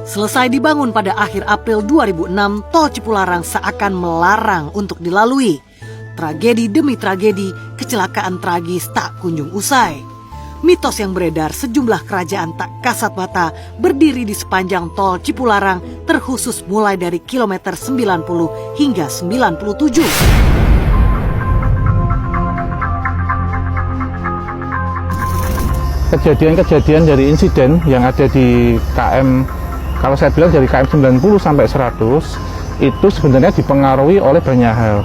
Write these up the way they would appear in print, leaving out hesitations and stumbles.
Selesai dibangun pada akhir April 2006, tol Cipularang seakan melarang untuk dilalui. Tragedi demi tragedi, kecelakaan tragis tak kunjung usai. Mitos yang beredar sejumlah kerajaan tak kasat mata berdiri di sepanjang tol Cipularang, terkhusus mulai dari kilometer 90 hingga 97. Kejadian-kejadian dari insiden yang ada di KM, kalau saya bilang dari KM 90 sampai 100, itu sebenarnya dipengaruhi oleh banyak hal.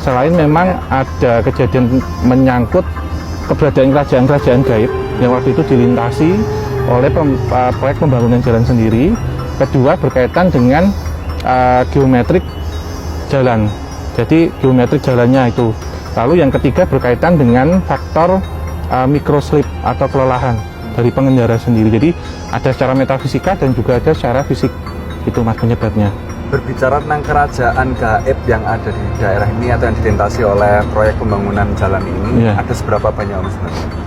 Selain memang ada kejadian menyangkut keberadaan kerajaan-kerajaan gaib yang waktu itu dilintasi oleh proyek pembangunan jalan sendiri. Kedua, berkaitan dengan geometrik jalan. Jadi geometrik jalannya itu. Lalu yang ketiga berkaitan dengan faktor microslip atau kelelahan dari pengendara sendiri. Jadi ada secara metafisika dan juga ada secara fisik, itu mas penyebabnya. Berbicara tentang kerajaan gaib yang ada di daerah ini atau yang dilintasi oleh proyek pembangunan jalan ini, ada seberapa banyak mas?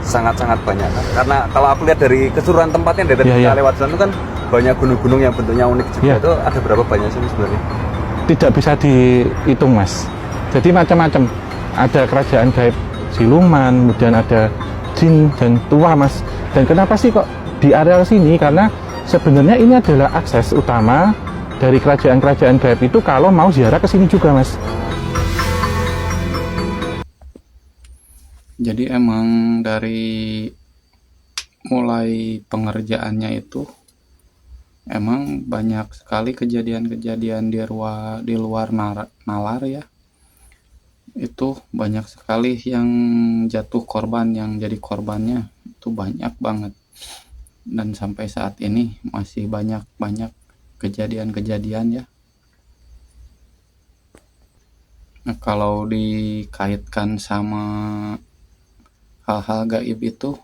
Sangat-sangat banyak kan? Karena kalau aku lihat dari keseluruhan tempatnya dari kita lewat jalan itu kan banyak gunung-gunung yang bentuknya unik juga. Itu ada berapa banyak sih sebenarnya? Tidak bisa dihitung mas. Jadi macam-macam. Ada kerajaan gaib siluman, kemudian ada jin dan tua mas. Dan kenapa sih kok di area sini? Karena sebenarnya ini adalah akses utama dari kerajaan-kerajaan gaib itu kalau mau ziarah ke sini juga mas. Jadi emang dari mulai pengerjaannya itu emang banyak sekali kejadian-kejadian di luar nalar ya. Itu banyak sekali yang jatuh korban, yang jadi korbannya itu banyak banget. Dan sampai saat ini masih banyak kejadian-kejadian ya. Nah, kalau dikaitkan sama hal-hal gaib itu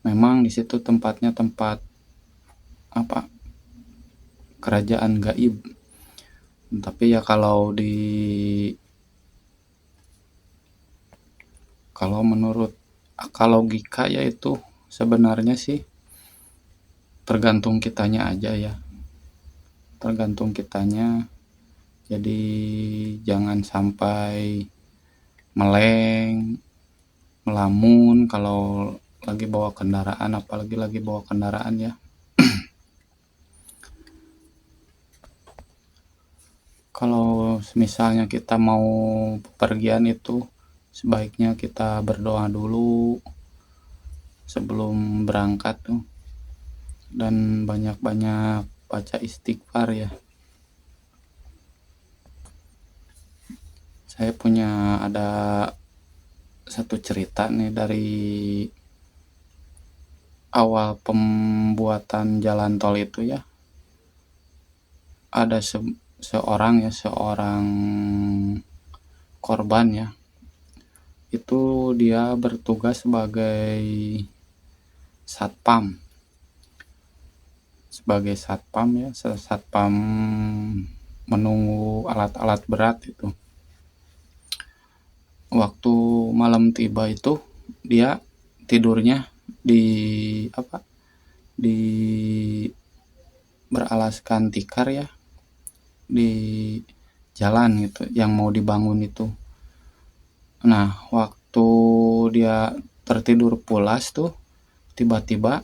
memang di situ tempatnya tempat kerajaan gaib. Tapi ya kalau menurut akal logika yaitu sebenarnya sih tergantung kitanya aja ya. Tergantung kitanya. Jadi jangan sampai meleng, melamun kalau lagi bawa kendaraan, apalagi lagi bawa kendaraan ya. Kalau misalnya kita mau bepergian itu sebaiknya kita berdoa dulu sebelum berangkat tuh, dan banyak-banyak baca istighfar ya. Saya ada satu cerita nih dari awal pembuatan jalan tol itu ya. Ada seorang korban ya. Itu dia bertugas sebagai satpam ya, satpam menunggu alat-alat berat itu. Waktu malam tiba itu dia tidurnya di beralaskan tikar ya, di jalan gitu yang mau dibangun itu. Nah, waktu dia tertidur pulas tuh, tiba-tiba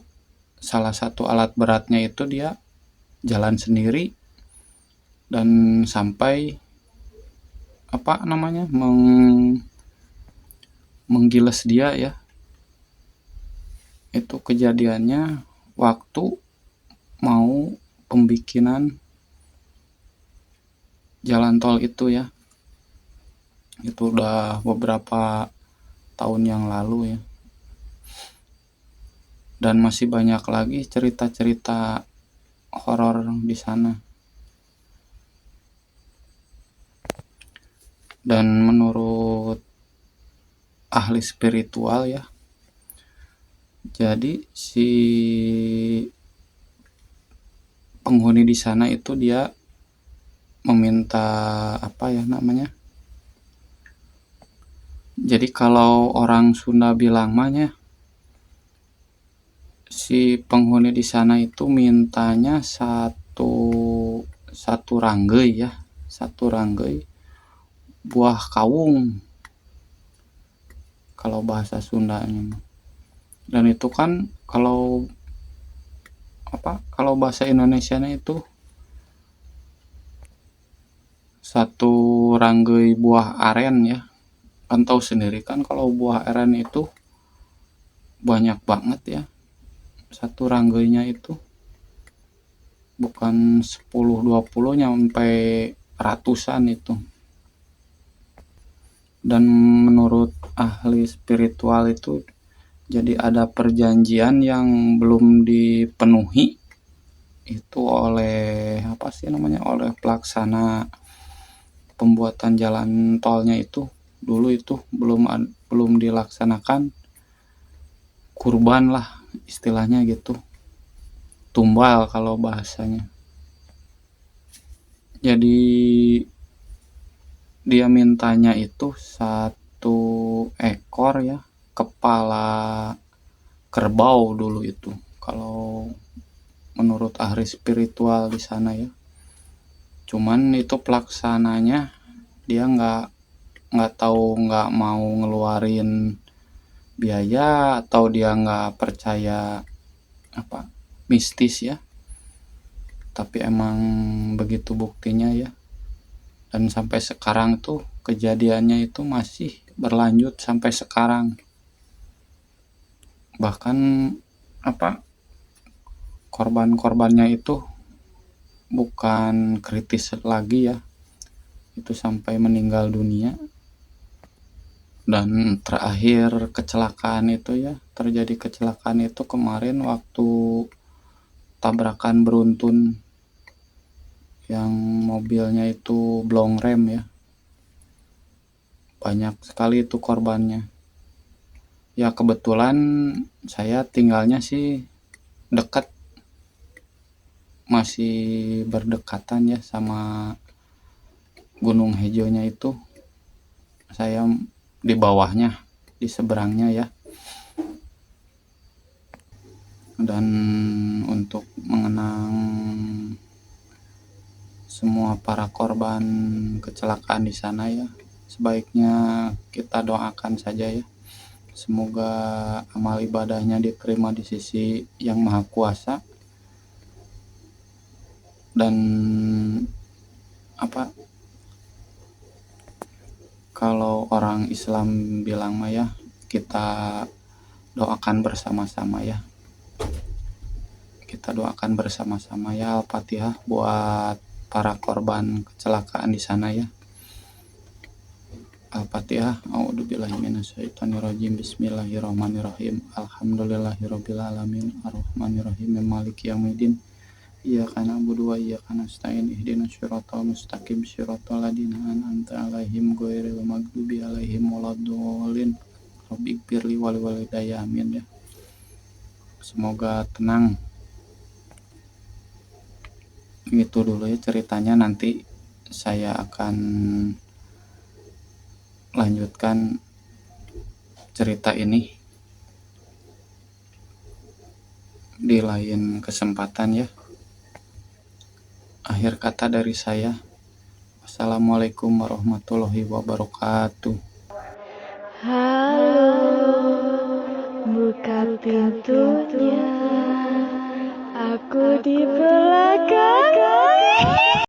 salah satu alat beratnya itu dia jalan sendiri dan sampai menggiles dia ya. Itu kejadiannya waktu mau pembikinan jalan tol itu ya. Itu udah beberapa tahun yang lalu ya. Dan masih banyak lagi cerita-cerita horor di sana. Dan menurut ahli spiritual ya, jadi si penghuni di sana itu dia meminta jadi kalau orang Sunda bilang si penghuni di sana itu mintanya satu ranggei ya, satu ranggei buah kawung kalau bahasa Sundanya. Dan itu kan kalau bahasa Indonesianya itu satu ranggei buah aren ya. Kan tahu sendiri kan kalau buah aren itu banyak banget ya. Satu ranggeinya itu bukan 10-20 nyampe ratusan itu. Dan menurut ahli spiritual itu jadi ada perjanjian yang belum dipenuhi itu oleh oleh pelaksana pembuatan jalan tolnya itu. Dulu itu belum dilaksanakan kurban lah istilahnya gitu, tumbal kalau bahasanya. Jadi dia mintanya itu 1 ekor ya, kepala kerbau dulu itu kalau menurut ahli spiritual di sana ya. Cuman itu pelaksananya dia nggak mau ngeluarin biaya, atau dia nggak percaya mistis ya, tapi emang begitu buktinya ya. Dan sampai sekarang tuh kejadiannya itu masih berlanjut sampai sekarang. Bahkan korban-korbannya itu bukan kritis lagi ya, itu sampai meninggal dunia. Dan terakhir terjadi kecelakaan itu kemarin waktu tabrakan beruntun yang mobilnya itu blong rem ya. Banyak sekali itu korbannya. Ya kebetulan saya tinggalnya sih dekat, masih berdekatan ya sama Gunung Hejonya itu. Saya di bawahnya, di seberangnya ya. Dan untuk mengenang semua para korban kecelakaan di sana ya, sebaiknya kita doakan saja ya. Semoga amal ibadahnya diterima di sisi Yang Maha Kuasa. Dan kalau orang Islam bilang mah ya, kita doakan bersama-sama ya. Kita doakan bersama-sama ya. Al-Fatihah buat para korban kecelakaan di sana ya. Al-Fatihah. A'udzubillahi minasyaitonirrajim. Bismillahirrahmanirrahim. Alhamdulillahirabbil alamin. Arrahmanirrahim. Maliki yaumiddin. Iyyaka na'budu wa iyyaka nasta'in. Ihdinas siratal mustaqim. Shiratal ladzina an'amta 'alaihim ghairil maghdubi 'alaihim waladdallin. Rabbighfirli wa liwalidayya. Amin ya. Semoga tenang. Itu dulu ya ceritanya, nanti saya akan lanjutkan cerita ini di lain kesempatan ya. Akhir kata dari saya, wassalamualaikum warahmatullahi wabarakatuh. Halo, buka pintunya, aku di